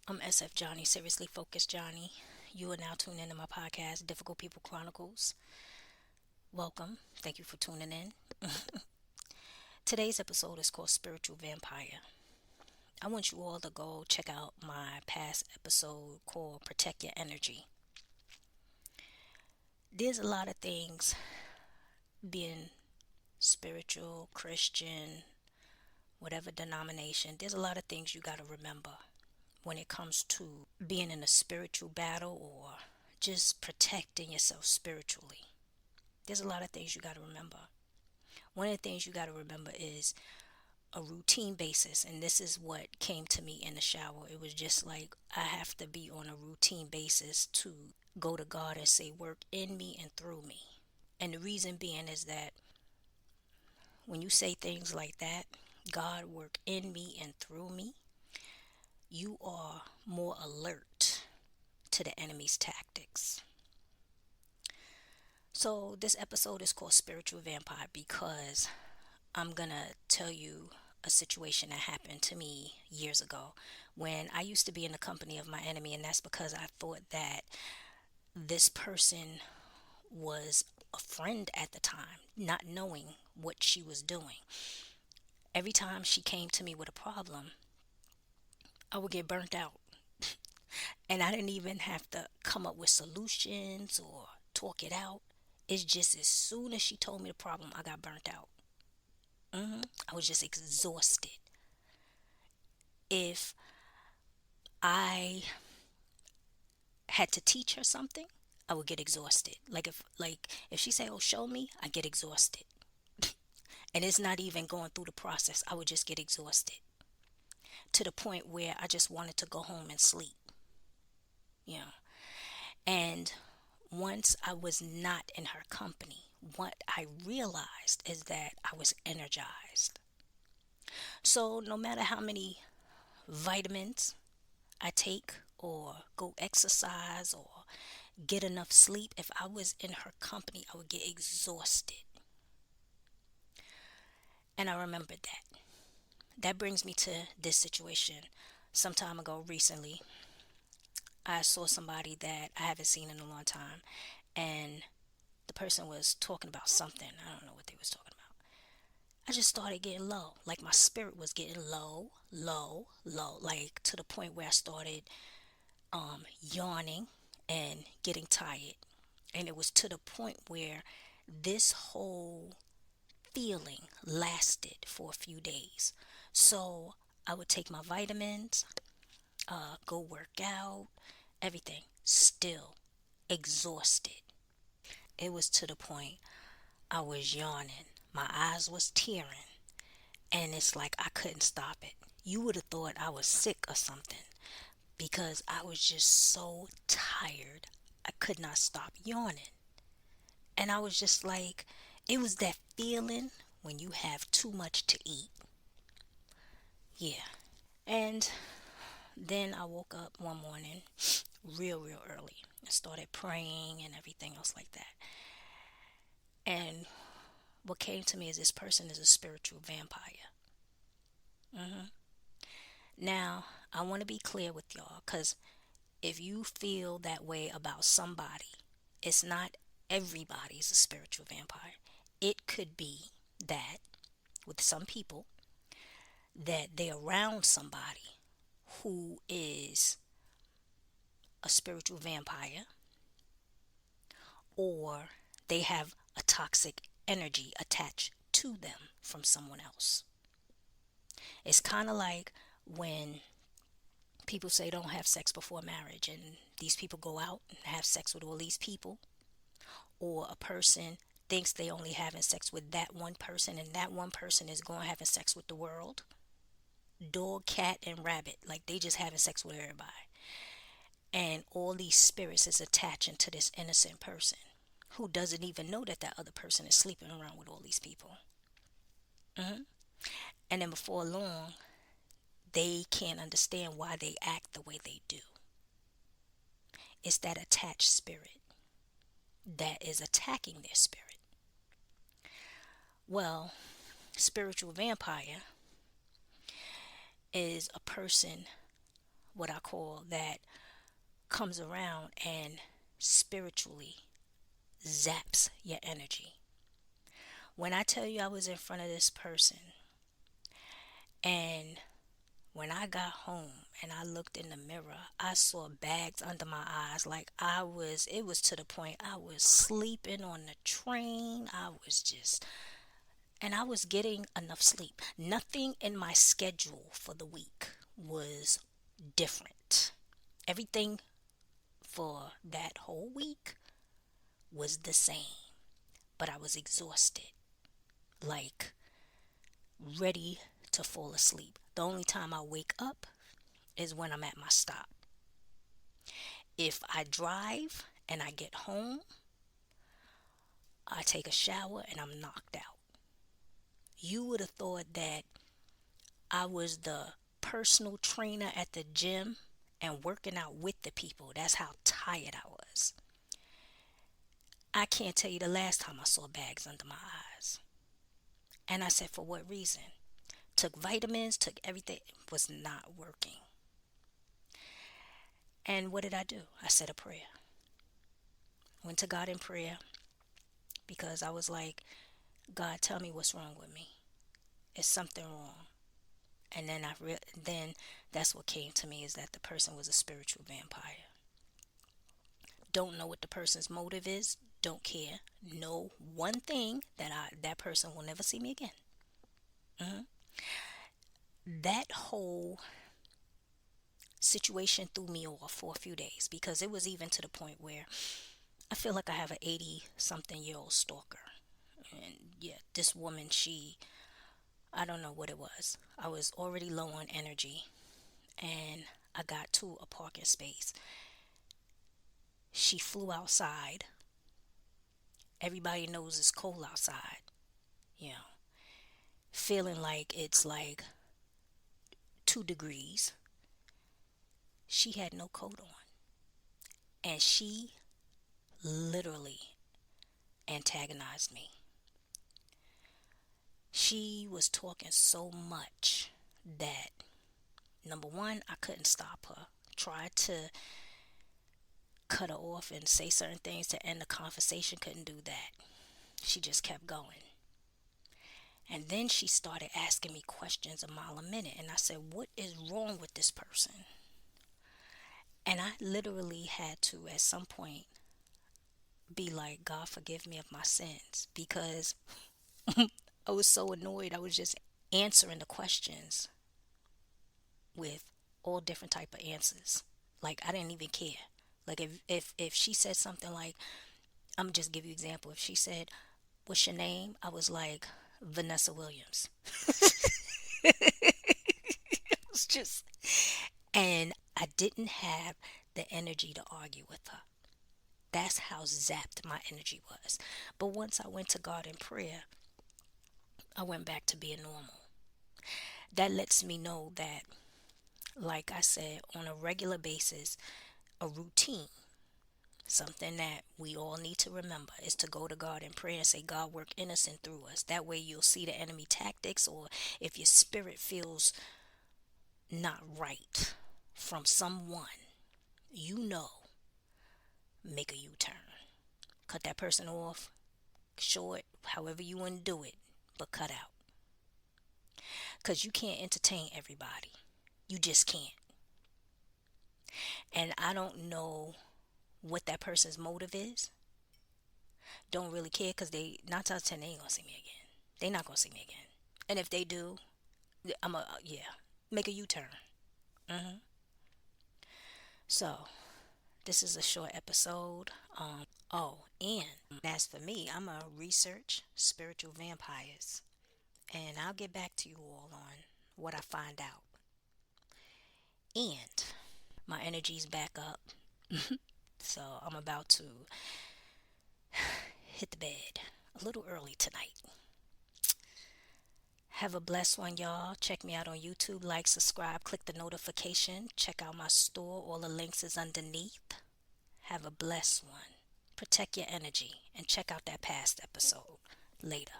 I'm SF Johnny, Seriously Focused Johnny. You are now tuned into my podcast, Difficult People Chronicles. Welcome. Thank you for tuning in. Today's episode is called Spiritual Vampire. I want you all to go check out my past episode called Protect Your Energy. There's a lot of things being spiritual, Christian, whatever denomination, there's a lot of things you got to remember when it comes to being in a spiritual battle or just protecting yourself spiritually. There's a lot of things you got to remember. One of the things you got to remember is a routine basis, and this is what came to me in the shower. It was just like I have to be on a routine basis to go to God and say, work in me and through me. And the reason being is that when you say things like that, God work in me and through me, you are more alert to the enemy's tactics. So this episode is called Spiritual Vampire because I'm gonna tell you a situation that happened to me years ago when I used to be in the company of my enemy, and that's because I thought that this person was a friend at the time, not knowing what she was doing. Every time she came to me with a problem, I would get burnt out. And I didn't even have to come up with solutions or talk it out. It's just as soon as she told me the problem, I got burnt out. I was just exhausted. If I had to teach her something, I would get exhausted. Like if she say, "Oh, show me," I get exhausted. And it's not even going through the process. I would just get exhausted to the point where I just wanted to go home and sleep. You know. And once I was not in her company, what I realized is that I was energized. So no matter how many vitamins I take or go exercise or get enough sleep, if I was in her company, I would get exhausted. And I remembered that. That brings me to this situation. Some time ago, recently, I saw somebody that I haven't seen in a long time, and the person was talking about something. I don't know what they was talking about. I just started getting low. Like my spirit was getting low, low, low. Like to the point where I started yawning and getting tired. And it was to the point where this whole feeling lasted for a few days. So I would take my vitamins, go work out, everything, still exhausted. It was to the point I was yawning, my eyes was tearing, and it's like I couldn't stop it. You would have thought I was sick or something because I was just so tired. I could not stop yawning. And I was just like, it was that feeling when you have too much to eat. Yeah. And then I woke up one morning real early and started praying and everything else like that. And what came to me is this person is a spiritual vampire. Now, I want to be clear with y'all because if you feel that way about somebody, it's not everybody's a spiritual vampire. It could be that with some people that they're around somebody who is a spiritual vampire, or they have a toxic energy attached to them from someone else. It's kind of like when people say don't have sex before marriage and these people go out and have sex with all these people, or a person thinks they only having sex with that one person and that one person is going having sex with the world. Dog, cat, and rabbit, like they just having sex with everybody. And all these spirits is attaching to this innocent person who doesn't even know that that other person is sleeping around with all these people. And then before long, they can't understand why they act the way they do. It's that attached spirit that is attacking their spirit. Well, spiritual vampire is a person what I call that comes around and spiritually zaps your energy. When I tell you I was in front of this person, and when I got home and I looked in the mirror, I saw bags under my eyes. Like it was to the point I was sleeping on the train. And I was getting enough sleep. Nothing in my schedule for the week was different. Everything for that whole week was the same, but I was exhausted, like ready to fall asleep. The only time I wake up is when I'm at my stop. If I drive and I get home, I take a shower and I'm knocked out. You would have thought that I was the personal trainer at the gym and working out with the people. That's how tired I was. I can't tell you the last time I saw bags under my eyes. And I said, for what reason? Took vitamins, took everything, was not working. And what did I do? I said a prayer. Went to God in prayer because I was like, God, tell me what's wrong with me. Is something wrong? And then that's what came to me, is that the person was a spiritual vampire. Don't know what the person's motive is. Don't care. Know one thing, that person will never see me again. hmm That whole situation threw me off for a few days, because it was even to the point where I feel like I have an 80 something year old stalker. And yeah, this woman, I don't know what it was. I was already low on energy, and I got to a parking space. She flew outside. Everybody knows it's cold outside, you know, feeling like it's like 2 degrees. She had no coat on, and she literally antagonized me. She was talking so much that, number one, I couldn't stop her. Tried to cut her off and say certain things to end the conversation, couldn't do that. She just kept going. And then she started asking me questions a mile a minute. And I said, what is wrong with this person? And I literally had to, at some point, be like, God, forgive me of my sins. Because I was so annoyed. I was just answering the questions with all different type of answers. Like, I didn't even care. Like, if she said something like, I'm just give you an example. If she said, what's your name? I was like, Vanessa Williams. It was just, and I didn't have the energy to argue with her. That's how zapped my energy was. But once I went to God in prayer, I went back to being normal. That lets me know that, like I said, on a regular basis, a routine, something that we all need to remember, is to go to God in prayer and say, God, work in us and through us. That way you'll see the enemy tactics, or if your spirit feels not right from someone, you know, make a U-turn. Cut that person off, short, however you want to do it, but cut out. Because you can't entertain everybody. You just can't. And I don't know what that person's motive is. Don't really care, because they, 9 times 10, they ain't gonna see me again. They not gonna see me again. And if they do, make a U-turn. hmm So this is a short episode. And as for me, I'm a research spiritual vampires, and I'll get back to you all on what I find out. And my energy's back up, so I'm about to hit the bed a little early tonight. Have a blessed one, y'all. Check me out on YouTube. Like, subscribe, click the notification. Check out my store. All the links is underneath. Have a blessed one. Protect your energy, and check out that past episode. Later.